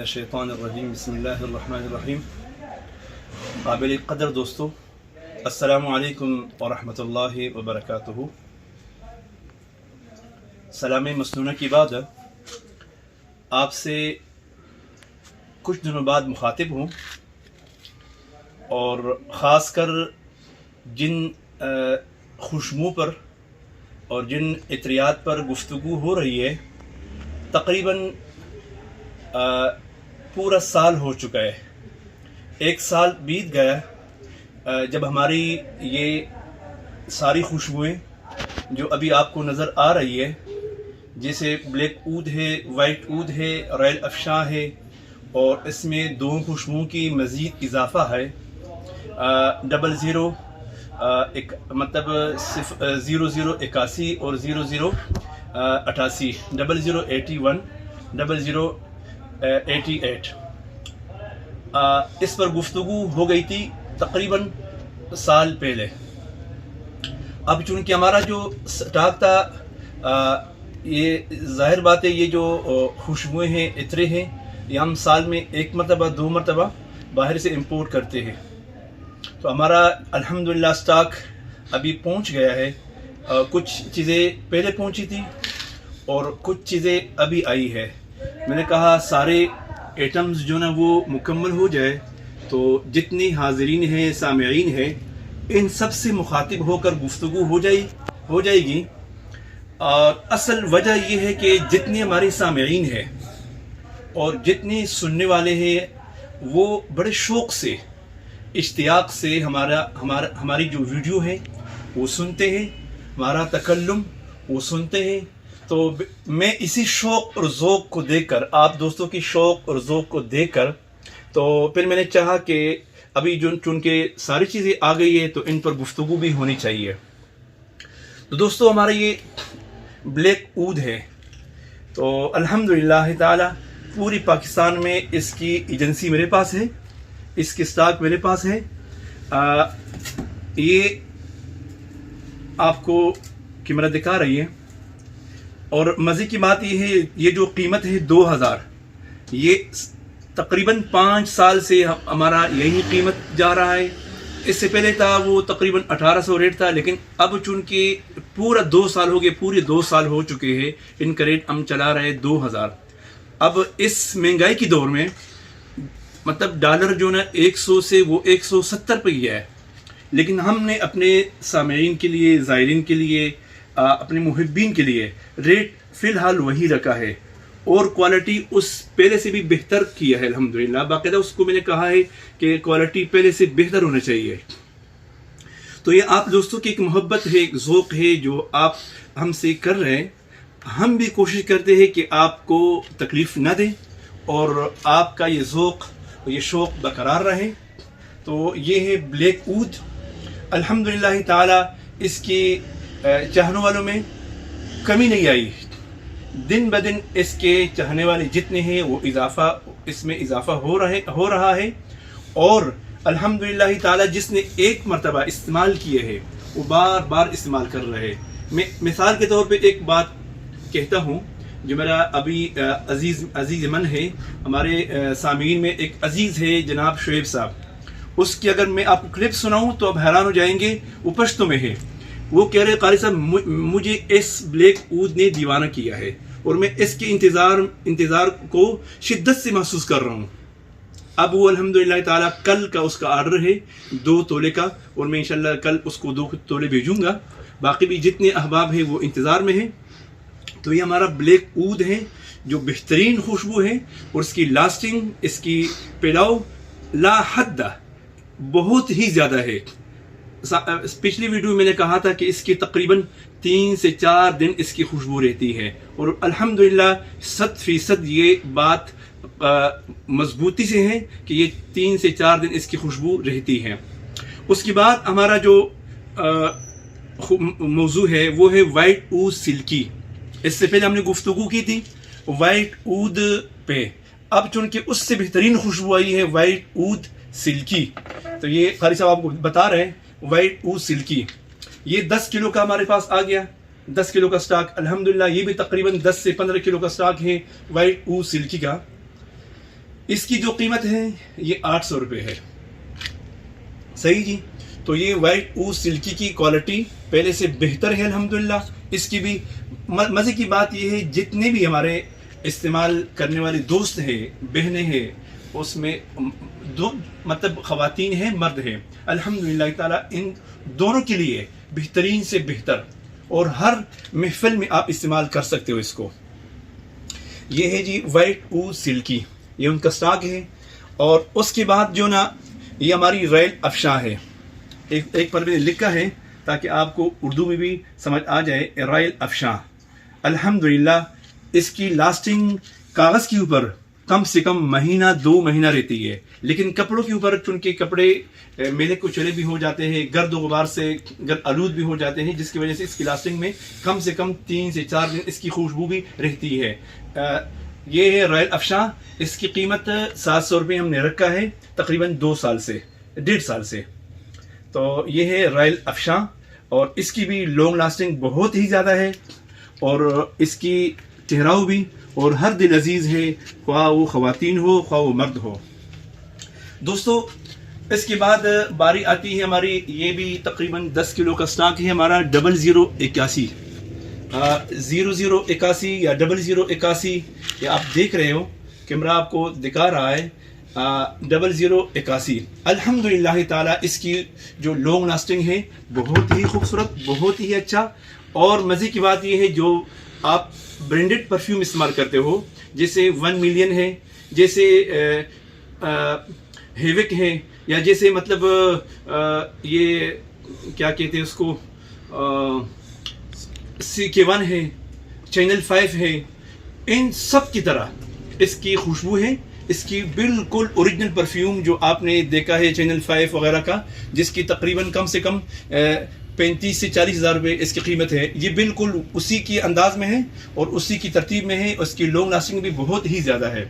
من الشیطان الرجیم بسم اللہ الرحمن الرحیم. قابل قدر دوستو، السلام علیکم ورحمۃ اللہ وبرکاتہ. سلام مسنونہ کی بعد آپ سے کچھ دنوں بعد مخاطب ہوں، اور خاص کر جن خوشبو پر اور جن عطریات پر گفتگو ہو رہی ہے، تقریباً پورا سال ہو چکا ہے. ایک سال بیت گیا جب ہماری یہ ساری خوشبوئیں جو ابھی آپ کو نظر آ رہی ہے، جیسے بلیک اود ہے، وائٹ اود ہے، رائل افشاں ہے، اور اس میں دو خوشبوؤں کی مزید اضافہ ہے. 00 مطلب 0081 اور 0088 0081 0088. اس پر گفتگو ہو گئی تھی تقریباً سال پہلے. اب چونکہ ہمارا جو سٹاک تھا، یہ ظاہر بات ہے، یہ جو خوشبوئیں ہیں، عطرے ہیں، یہ ہم سال میں ایک مرتبہ 2 مرتبہ باہر سے امپورٹ کرتے ہیں. تو ہمارا الحمدللہ سٹاک ابھی پہنچ گیا ہے. کچھ چیزیں پہلے پہنچی تھی اور کچھ چیزیں ابھی آئی ہے. میں نے کہا سارے ایٹمز جو نا وہ مکمل ہو جائے تو جتنی حاضرین ہیں، سامعین ہیں، ان سب سے مخاطب ہو کر گفتگو ہو جائے گی. اور اصل وجہ یہ ہے کہ جتنے ہمارے سامعین ہیں اور جتنے سننے والے ہیں، وہ بڑے شوق سے، اشتیاق سے ہماری جو ویڈیو ہے وہ سنتے ہیں، ہمارا تکلم وہ سنتے ہیں. تو میں اسی شوق اور ذوق کو دیکھ کر، آپ دوستوں کی شوق اور ذوق کو دیکھ کر، تو پھر میں نے چاہا کہ ابھی جو چونکہ ساری چیزیں آ گئی ہے تو ان پر گفتگو بھی ہونی چاہیے. تو دوستو، ہمارا یہ بلیک اود ہے، تو الحمدللہ تعالی پوری پاکستان میں اس کی ایجنسی میرے پاس ہے، اس کی سٹاک میرے پاس ہے. یہ آپ کو کیمرہ دکھا رہی ہے. اور مزے کی بات یہ ہے، یہ جو قیمت ہے 2000، یہ تقریباً 5 سال سے ہمارا یہی قیمت جا رہا ہے. اس سے پہلے تھا وہ تقریباً 1800 ریٹ تھا، لیکن اب چونکہ پورا 2 سال ہو گئے، پورے 2 سال ہو چکے ہیں، ان کا ریٹ ہم چلا رہے 2000. اب اس مہنگائی کی دور میں مطلب ڈالر جو نا 100 سے وہ 170 پہ گیا ہے، لیکن ہم نے اپنے سامعین کے لیے، زائرین کے لیے، اپنے محبین کے لیے ریٹ فی الحال وہی رکھا ہے، اور کوالٹی اس پہلے سے بھی بہتر کیا ہے الحمدللہ. باقاعدہ اس کو میں نے کہا ہے کہ کوالٹی پہلے سے بہتر ہونا چاہیے. تو یہ آپ دوستوں کی ایک محبت ہے، ایک ذوق ہے جو آپ ہم سے کر رہے ہیں. ہم بھی کوشش کرتے ہیں کہ آپ کو تکلیف نہ دیں اور آپ کا یہ ذوق، یہ شوق برقرار رہے. تو یہ ہے بلیک اود. الحمدللہ تعالی اس کی چاہنے والوں میں کمی نہیں آئی. دن بدن اس کے چاہنے والے جتنے ہیں وہ اس میں اضافہ ہو رہا ہے. اور الحمدللہ تعالی جس نے ایک مرتبہ استعمال کیے ہے وہ بار بار استعمال کر رہے ہیں. میں مثال کے طور پہ ایک بات کہتا ہوں، جو میرا ابھی عزیز من ہے، ہمارے سامعین میں ایک عزیز ہے جناب شعیب صاحب. اس کی اگر میں آپ کو کلپ سناؤں تو آپ حیران ہو جائیں گے. وہ پشتو میں ہے. وہ کہہ رہے قاری صاحب مجھے اس بلیک اود نے دیوانہ کیا ہے، اور میں اس کے انتظار کو شدت سے محسوس کر رہا ہوں. اب وہ الحمدللہ تعالی کل کا اس کا آرڈر ہے 2 تولے کا، اور میں انشاءاللہ کل اس کو 2 تولے بھیجوں گا. باقی بھی جتنے احباب ہیں وہ انتظار میں ہیں. تو یہ ہمارا بلیک اود ہے جو بہترین خوشبو ہے، اور اس کی لاسٹنگ، اس کی پیلاؤ لا حد بہت ہی زیادہ ہے. پچھلی ویڈیو میں نے کہا تھا کہ اس کی تقریباً 3 سے 4 دن اس کی خوشبو رہتی ہے، اور الحمدللہ 100% یہ بات مضبوطی سے ہے کہ یہ 3 سے 4 دن اس کی خوشبو رہتی ہے. اس کے بعد ہمارا جو موضوع ہے وہ ہے وائٹ اود سلکی. اس سے پہلے ہم نے گفتگو کی تھی وائٹ اود پہ. اب چونکہ اس سے بہترین خوشبو آئی ہے وائٹ اود سلکی. تو یہ قاری صاحب آپ کو بتا رہے ہیں وائٹ اود سلکی. یہ 10 کلو کا ہمارے پاس آ گیا، 10 کلو کا سٹاک الحمدللہ. یہ بھی تقریباً 10 سے 15 کلو کا سٹاک ہے وائٹ اود سلکی کا. اس کی جو قیمت ہے یہ 800 روپے ہے. صحیح جی. تو یہ وائٹ اوز سلکی کی کوالٹی پہلے سے بہتر ہے الحمدللہ. اس کی بھی مزے کی بات یہ ہے جتنے بھی ہمارے استعمال کرنے والے دوست ہیں بہنیں ہیں اس میں دو مطلب خواتین ہیں مرد ہیں الحمدللہ تعالیٰ ان دونوں کے لیے بہترین سے بہتر اور ہر محفل میں آپ استعمال کر سکتے ہو اس کو. یہ ہے جی وائٹ اوز سلکی یہ ان کا سٹاک ہے. اور اس کے بعد جو نا یہ ہماری رائل افشاں ہے. ایک پر میں نے لکھا ہے تاکہ آپ کو اردو میں بھی سمجھ آ جائے. رائل افشاں الحمدللہ اس کی لاسٹنگ کاغذ کے اوپر کم سے کم مہینہ 2 مہینہ رہتی ہے لیکن کپڑوں کے اوپر چونکہ کپڑے میلے کو چلے بھی ہو جاتے ہیں گرد و غبار سے آلود بھی ہو جاتے ہیں جس کی وجہ سے اس کی لاسٹنگ میں کم سے کم 3 سے 4 دن اس کی خوشبو بھی رہتی ہے. یہ ہے رائل افشاں. اس کی قیمت 700 روپے ہم نے رکھا ہے تقریباً 2 سال سے 1.5 سال سے. تو یہ ہے رائل افشاں اور اس کی بھی لانگ لاسٹنگ بہت ہی زیادہ ہے اور اس کی ٹھہراؤ بھی اور ہر دل عزیز ہے خواہ وہ خواتین ہو خواہ وہ مرد ہو. دوستو اس کے بعد باری آتی ہے ہماری یہ بھی تقریباً 10 کلو کا سٹاک ہے ہمارا 0081 0081 یا 0081 یہ آپ دیکھ رہے ہو کیمرہ آپ کو دکھا رہا ہے 0081. الحمدللہ تعالیٰ اس کی جو لانگ لاسٹنگ ہے بہت ہی خوبصورت بہت ہی اچھا. اور مزے کی بات یہ ہے جو آپ برینڈڈ پرفیوم استعمال کرتے ہو جیسے 1 ملین ہے جیسے ہیوک ہے یا جیسے مطلب یہ کیا کہتے ہیں اس کو CK1 ہے چینل 5 ہے ان سب کی طرح اس کی خوشبو ہے. اس کی بالکل اوریجنل پرفیوم جو آپ نے دیکھا ہے چینل 5 وغیرہ کا جس کی تقریباً کم سے کم 35 سے 40 ہزار روپے اس کی قیمت ہے یہ بالکل اسی کی انداز میں ہے اور اسی کی ترتیب میں ہے. اس کی لانگ لاسٹنگ بھی بہت ہی زیادہ ہے.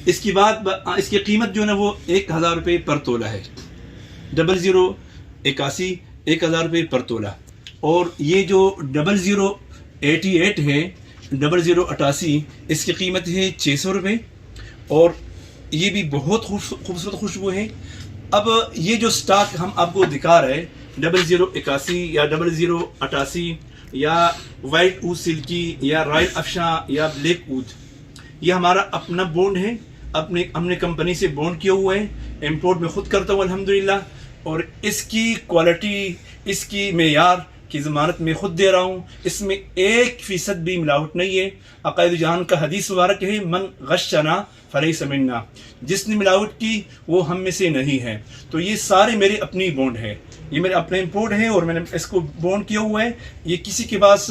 اس کی بعد اس کی قیمت جو ہے نا وہ 1000 روپے پر تولہ ہے. 0081 1000 روپے پر تولہ. اور یہ جو 0088 ہے 0088 اس کی قیمت ہے 600 روپے اور یہ بھی بہت خوبصورت خوشبو ہے. اب یہ جو سٹاک ہم آپ کو دکھا رہے 0081 یا 0088 یا وائٹ اوز سلکی یا رائل افشاں یا بلیک اود یہ ہمارا اپنا بونڈ ہے. ہم نے کمپنی سے بونڈ کیا ہوا ہے. امپورٹ میں خود کرتا ہوں الحمدللہ اور اس کی کوالٹی اس کی معیار کی ضمانت میں خود دے رہا ہوں. اس میں 1% بھی ملاوٹ نہیں ہے. عقائد جہان کا حدیث مبارک ہے من غشنا فلیس منا جس نے ملاوٹ کی وہ ہم میں سے نہیں ہے. تو یہ سارے میرے اپنی بونڈ ہے یہ میرے اپنے امپورٹ ہے اور میں نے اس کو بونڈ کیا ہوا ہے. یہ کسی کے پاس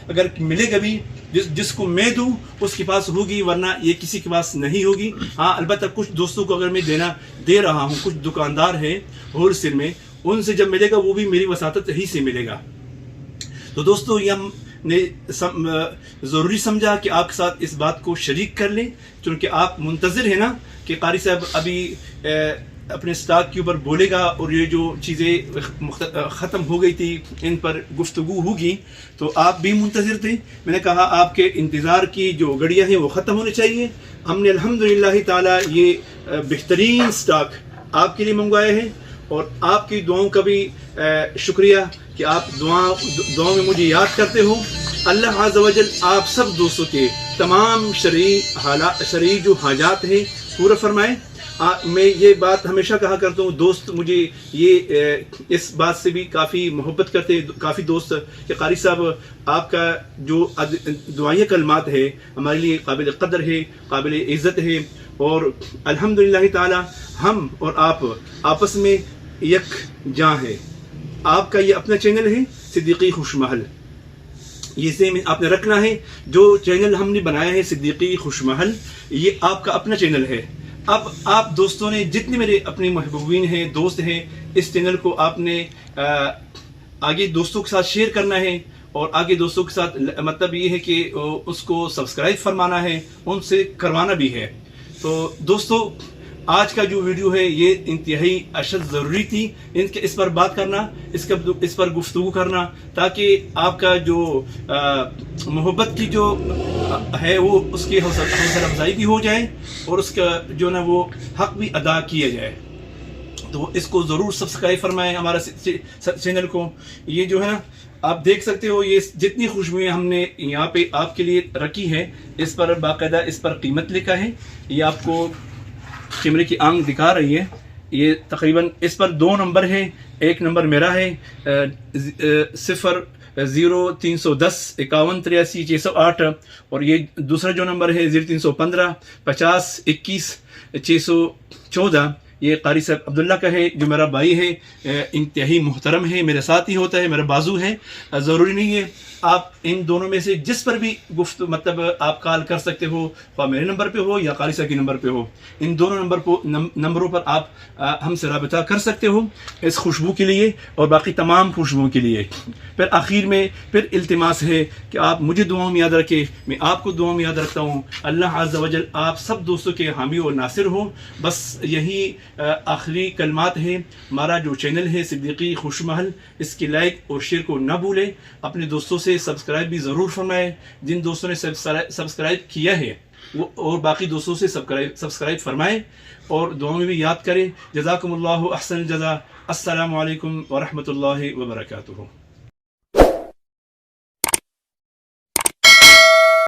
اگر ملے گا بھی جس کو میں دوں اس کے پاس ہوگی ورنہ یہ کسی کے پاس نہیں ہوگی. ہاں البتہ کچھ دوستوں کو اگر میں دے رہا ہوں کچھ دکاندار ہیں ہول سیل میں ان سے جب ملے گا وہ بھی میری وساطت ہی سے ملے گا. تو دوستو یہ ہم نے ضروری سمجھا کہ آپ کے ساتھ اس بات کو شریک کر لیں چونکہ آپ منتظر ہیں نا کہ قاری صاحب ابھی اپنے سٹاک کے اوپر بولے گا اور یہ جو چیزیں ختم ہو گئی تھی ان پر گفتگو ہوگی تو آپ بھی منتظر تھے. میں نے کہا آپ کے انتظار کی جو گھڑیاں ہیں وہ ختم ہونے چاہیے. ہم نے الحمدللہ تعالیٰ یہ بہترین سٹاک آپ کے لیے منگوائے ہیں اور آپ کی دعاؤں کا بھی شکریہ کہ آپ دعاؤں میں مجھے یاد کرتے ہو. اللہ عز و جل آپ سب دوستوں کے تمام شرعی جو حاجات ہیں پورا فرمائے. میں یہ بات ہمیشہ کہا کرتا ہوں دوست مجھے یہ اس بات سے بھی کافی محبت کرتے ہیں کافی دوست کہ قاری صاحب آپ کا جو دعائیہ کلمات ہے ہمارے لیے قابل قدر ہے قابل عزت ہے اور الحمدللہ تعالی ہم اور آپ آپس میں یک جاں ہے. آپ کا یہ اپنا چینل ہے صدیقی خوش محل یہ سیم آپ نے رکھنا ہے. جو چینل ہم نے بنایا ہے صدیقی خوش محل یہ آپ کا اپنا چینل ہے. اب آپ دوستوں نے جتنے میرے اپنے محبوبین ہیں دوست ہیں اس چینل کو آپ نے آگے دوستوں کے ساتھ شیئر کرنا ہے اور آگے دوستوں کے ساتھ مطلب یہ ہے کہ اس کو سبسکرائب فرمانا ہے ان سے کروانا بھی ہے. تو دوستو آج کا جو ویڈیو ہے یہ انتہائی اشد ضروری تھی اس پر بات کرنا، اس پر گفتگو کرنا، تاکہ آپ کا جو محبت کی جو ہے وہ اس کی حوصلہ افزائی بھی ہو جائے اور اس کا جو نا وہ حق بھی ادا کیا جائے۔ تو اس کو ضرور سبسکرائب فرمائیں ہمارا چینل کو۔ یہ جو ہے نا آپ دیکھ سکتے ہو، یہ جتنی خوشبوئیں ہم نے یہاں پہ آپ کے لیے رکھی ہے، اس پر باقاعدہ اس پر قیمت لکھا ہے۔ یہ آپ کو کیمرے کی آنکھ دکھا رہی ہے، یہ تقریباً اس پر 2 نمبر ہے، ایک نمبر میرا ہے 0-310 51 83 608، اور یہ دوسرا جو نمبر ہے 0315 50 21 614، یہ قاری صاحب عبداللہ کا ہے، جو میرا بھائی ہے، انتہائی محترم ہے، میرے ساتھ ہی ہوتا ہے، میرا بازو ہے۔ ضروری نہیں ہے، آپ ان دونوں میں سے جس پر بھی مطلب آپ کال کر سکتے ہو، خواہ میرے نمبر پہ ہو یا قاری صاحب کے نمبر پہ ہو، ان دونوں نمبروں پر آپ ہم سے رابطہ کر سکتے ہو اس خوشبو کے لیے اور باقی تمام خوشبوؤں کے لیے۔ پھر آخر میں پھر التماس ہے کہ آپ مجھے دعاؤں میں یاد رکھیں، میں آپ کو دعاؤں میں یاد رکھتا ہوں۔ اللہ عز و جل آپ سب دوستوں کے حامی و ناصر ہو۔ بس یہی آخری کلمات ہیں۔ ہمارا جو چینل ہے صدیقی خوش محل، اس کی لائک اور شیئر کو نہ بھولیں، اپنے دوستوں سے سبسکرائب بھی ضرور فرمائیں۔ جن دوستوں نے سبسکرائب کیا ہے وہ اور باقی دوستوں سے سبسکرائب فرمائیں اور دعاؤں میں بھی یاد کریں۔ جزاکم اللہ احسن الجزا۔ السلام علیکم ورحمۃ اللہ وبرکاتہ۔